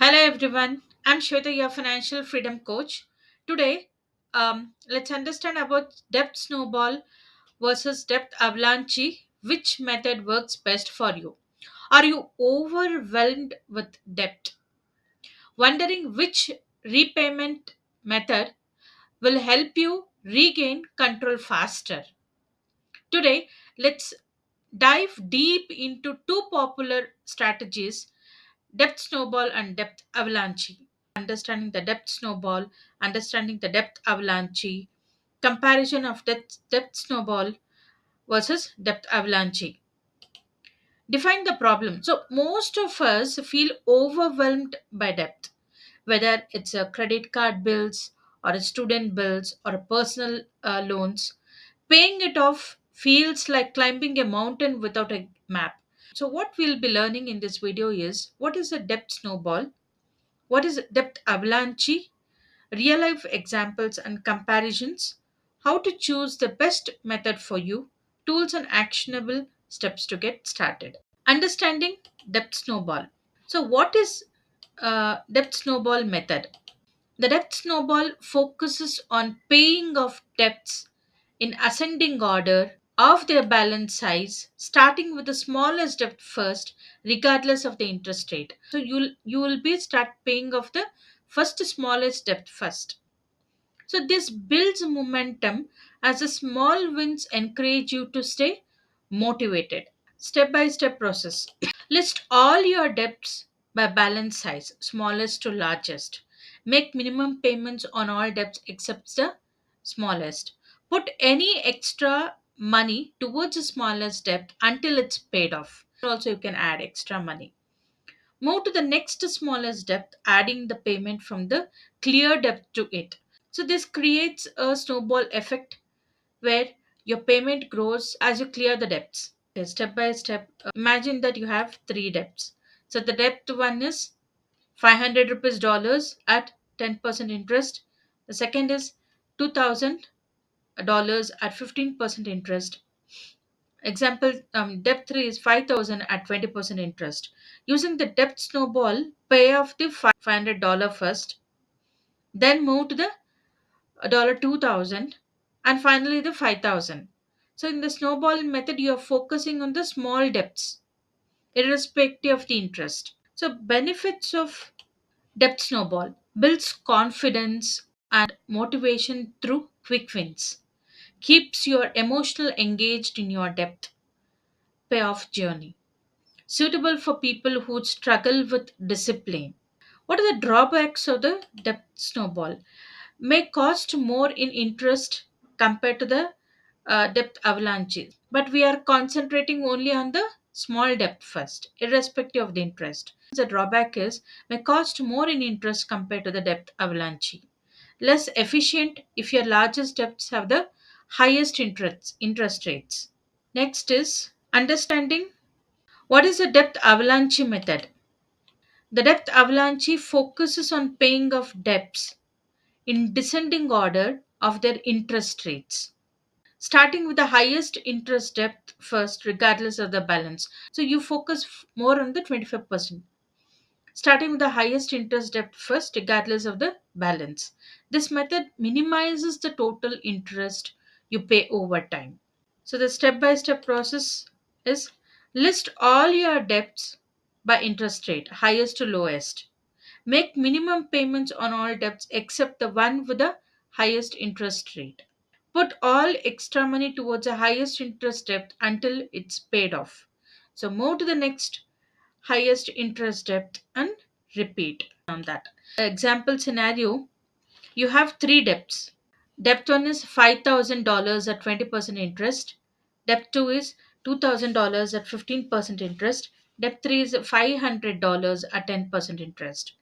Hello everyone, I'm Swetha, your financial freedom coach. Today, let's understand about debt snowball versus debt avalanche. Which method works best for you? Are you overwhelmed with debt? Wondering which repayment method will help you regain control faster? Today, let's dive deep into two popular strategies, debt snowball and debt avalanche. Understanding the debt snowball, understanding the debt avalanche, comparison of debt snowball versus debt avalanche. Define the problem. So, most of us feel overwhelmed by debt, whether it's a credit card bills or a student bills or a personal loans. Paying it off feels like climbing a mountain without a map. So, what we'll be learning in this video is what is a debt snowball, what is debt avalanche, real life examples and comparisons, how to choose the best method for you, tools and actionable steps to get started. Understanding debt snowball. So, what is debt snowball method? The debt snowball focuses on paying off debts in ascending order of their balance size, starting with the smallest debt first, regardless of the interest rate. So you will be start paying off the first smallest debt first. So this builds momentum as the small wins encourage you to stay motivated. Step by step process. List all your debts by balance size, smallest to largest. Make minimum payments on all debts except the smallest. Put any extra money towards the smallest debt until it's paid off. Also, you can add extra money. Move to the next smallest debt, adding the payment from the clear debt to it. So, this creates a snowball effect where your payment grows as you clear the debts. Okay, step by step, imagine that you have three debts. So the debt one is 500 rupees dollars at 10% interest. The second is $2,000 at 15% interest. Example, debt 3 is 5,000 at 20% interest. Using the debt snowball, pay off the $500 first, then move to the dollar 2,000, and finally the 5,000. So in the snowball method, you are focusing on the small debts irrespective of the interest. So benefits of debt snowball builds confidence and motivation through quick wins, keeps your emotional engaged in your debt payoff journey, suitable for people who struggle with discipline. What are the drawbacks of the debt snowball? May cost more in interest compared to the debt avalanche. But we are concentrating only on the small debt first, irrespective of the interest. The drawback is may cost more in interest compared to the debt avalanche. Less efficient if your largest debts have the highest interest rates. Next is understanding what is the debt avalanche method. The debt avalanche focuses on paying off debts in descending order of their interest rates, starting with the highest interest debt first, regardless of the balance. So you focus more on the 25%, starting with the highest interest debt first, regardless of the balance. This method minimizes the total interest you pay over time. So the step by step process is list all your debts by interest rate, highest to lowest. Make minimum payments on all debts except the one with the highest interest rate. Put all extra money towards the highest interest debt until it's paid off. So move to the next highest interest debt and repeat on that. Example scenario, you have three debts. Debt 1 is $5,000 at 20% interest. Debt 2 is $2,000 at 15% interest. Debt 3 is $500 at 10% interest.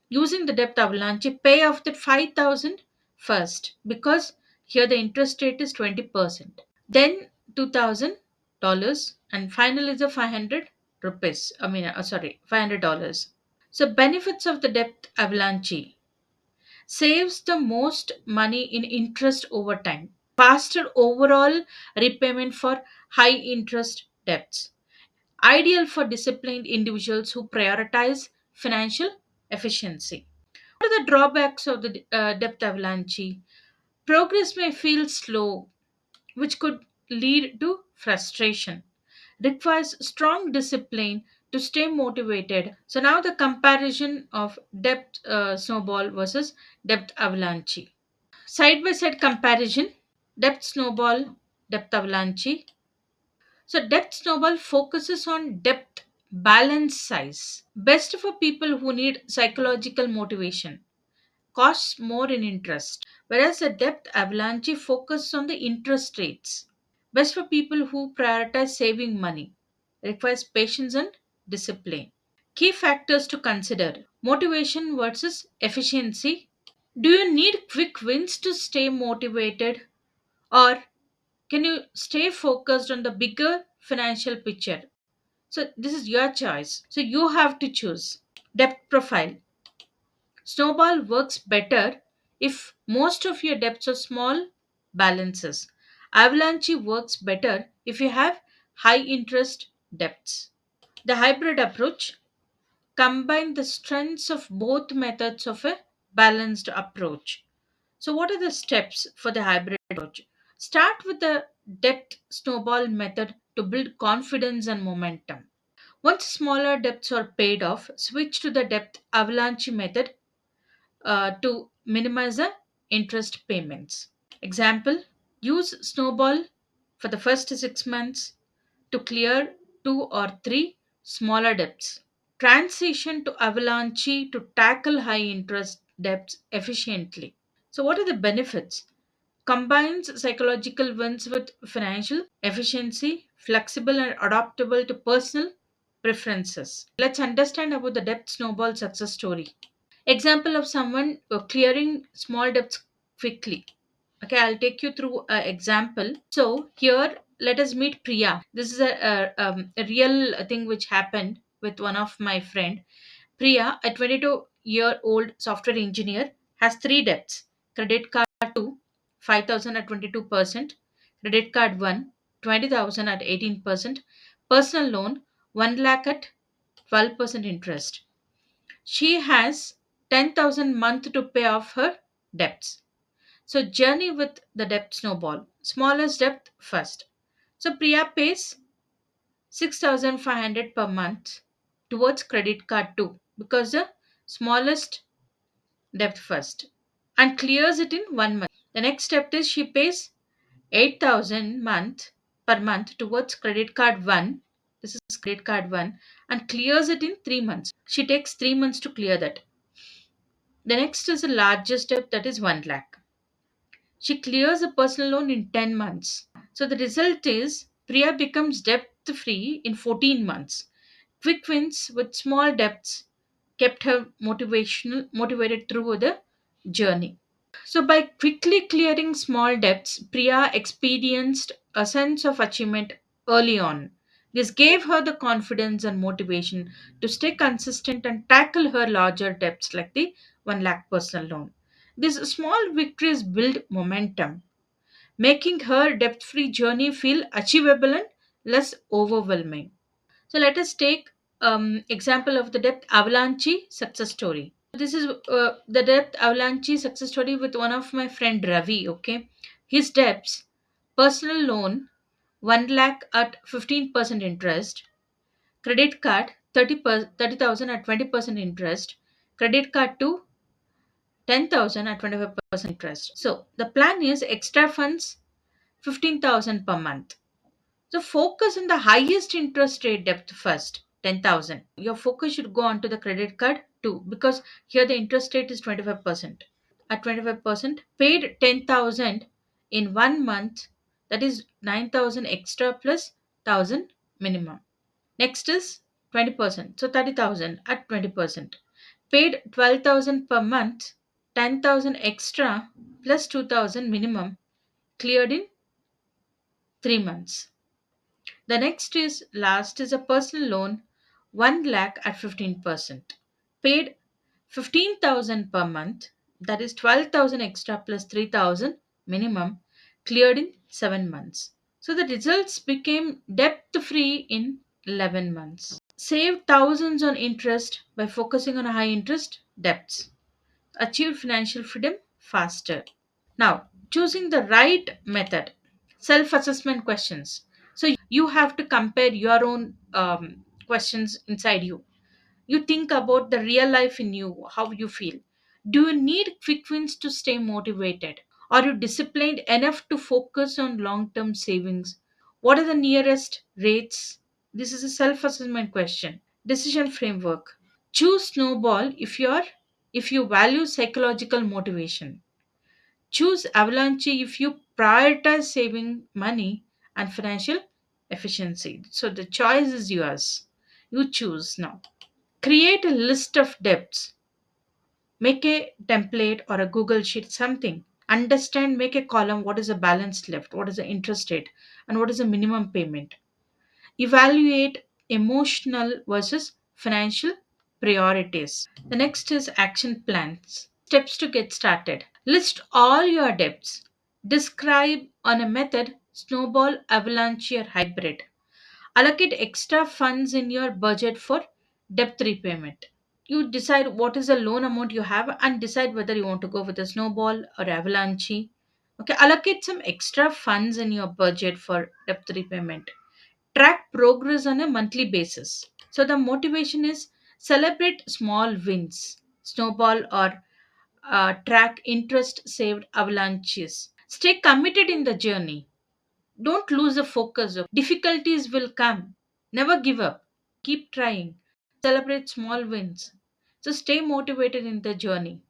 Using the debt avalanche, pay off the 5,000 first because here the interest rate is 20%. Then $2,000 and finally the 500 rupees. Sorry, $500. So benefits of the debt avalanche saves the most money in interest over time. Faster overall repayment for high interest debts. Ideal for disciplined individuals who prioritize financial efficiency. What are the drawbacks of the debt avalanche? Progress may feel slow, which could lead to frustration. Requires strong discipline to stay motivated. So now the comparison of debt snowball versus debt avalanche. Side by side comparison, debt snowball, debt avalanche. So debt snowball focuses on debt balance size. Best for people who need psychological motivation. Costs more in interest. Whereas the debt avalanche focuses on the interest rates. Best for people who prioritize saving money. Requires patience and discipline. Key factors to consider: motivation versus efficiency. Do you need quick wins to stay motivated, or can you stay focused on the bigger financial picture? So, this is your choice. So, you have to choose. Debt profile. Snowball works better if most of your debts are small balances. Avalanche works better if you have high interest debts. The hybrid approach combine the strengths of both methods of a balanced approach. So, what are the steps for the hybrid approach? Start with the debt snowball method to build confidence and momentum. Once smaller debts are paid off, switch to the debt avalanche method to minimize the interest payments. Example: use snowball for the first 6 months to clear two or three smaller debts. Transition to avalanche to tackle high interest debts efficiently. So, what are the benefits? Combines psychological wins with financial efficiency, flexible and adaptable to personal preferences. Let's understand about the debt snowball success story. Example of someone clearing small debts quickly. Okay, I'll take you through an example. So here, let us meet Priya. This is a real thing which happened with one of my friend. Priya, a 22-year-old software engineer, has three debts: credit card 2, 5,000 at 22%; credit card 1, 20,000 at 18%; personal loan 1 lakh at 12% interest. She has 10,000 month to pay off her debts. So journey with the debt snowball. Smallest debt first. So Priya pays 6,500 per month towards credit card 2 because the smallest debt first, and clears it in 1 month. The next step is she pays 8,000 month per month towards credit card 1. This is credit card 1, and clears it in 3 months. She takes 3 months to clear that. The next is the largest step, that is 1 lakh. She clears a personal loan in 10 months. So the result is Priya becomes debt free in 14 months. Quick wins with small debts kept her motivated through the journey. So by quickly clearing small debts, Priya experienced a sense of achievement early on. This gave her the confidence and motivation to stay consistent and tackle her larger debts like the 1 lakh personal loan. These small victories build momentum, making her debt free journey feel achievable and less overwhelming. So let us take example of the debt avalanche success story. This is the debt avalanche success story with one of my friend Ravi. Okay, his debts: personal loan 1 lakh at 15% interest, credit card 30,000 at 20% interest, credit card 2 10,000 at 25% interest. So the plan is extra funds 15,000 per month. So focus on the highest interest rate debt first, 10,000. Your focus should go on to the credit card too, because here the interest rate is 25%. At 25%, paid 10,000 in 1 month, that is 9,000 extra plus 1,000 minimum. Next is 20%, so 30,000 at 20%. Paid 12,000 per month, 10,000 extra plus 2,000 minimum, cleared in 3 months. The next is last is a personal loan 1 lakh at 15%. Paid 15,000 per month, that is 12,000 extra plus 3,000 minimum, cleared in 7 months. So the results became debt free in 11 months. Save thousands on interest by focusing on high interest debts. Achieve financial freedom faster. Now, choosing the right method. Self assessment questions. So, you have to compare your own questions inside you. You think about the real life in you, how you feel. Do you need quick wins to stay motivated? Are you disciplined enough to focus on long term savings? What are the nearest rates? This is a self assessment question. Decision framework. Choose snowball if you value psychological motivation. Choose avalanche if you prioritize saving money and financial efficiency. So the choice is yours. You choose now. Create a list of debts. Make a template or a Google sheet, something. Understand, make a column what is the balance left, what is the interest rate, and what is the minimum payment. Evaluate emotional versus financial priorities. The next is action plans. Steps to get started. List all your debts. Describe on a method snowball, avalanche, or hybrid. Allocate extra funds in your budget for debt repayment. You decide what is the loan amount you have and decide whether you want to go with a snowball or avalanche. Okay, allocate some extra funds in your budget for debt repayment. Track progress on a monthly basis. So the motivation is celebrate small wins, snowball or track interest saved avalanches. Stay committed in the journey. Don't lose the focus. Difficulties will come. Never give up. Keep trying. Celebrate small wins. So stay motivated in the journey.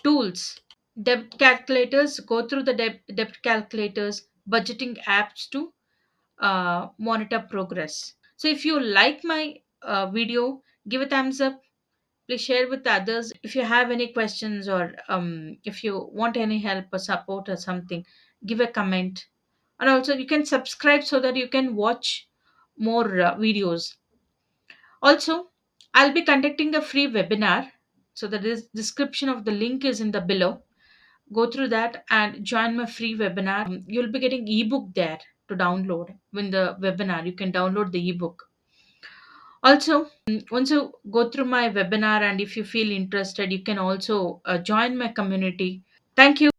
Tools. Debt calculators. Go through the debt calculators. Budgeting apps to monitor progress. So if you like my video, give a thumbs up. Please share with others. If you have any questions or if you want any help or support or something, give a comment. And also you can subscribe so that you can watch more videos. Also, I'll be conducting a free webinar. So the description of the link is in the below. Go through that and join my free webinar. You'll be getting ebook there to download. In the webinar you can download the ebook. Also, once you go through my webinar and if you feel interested, you can also join my community. Thank you.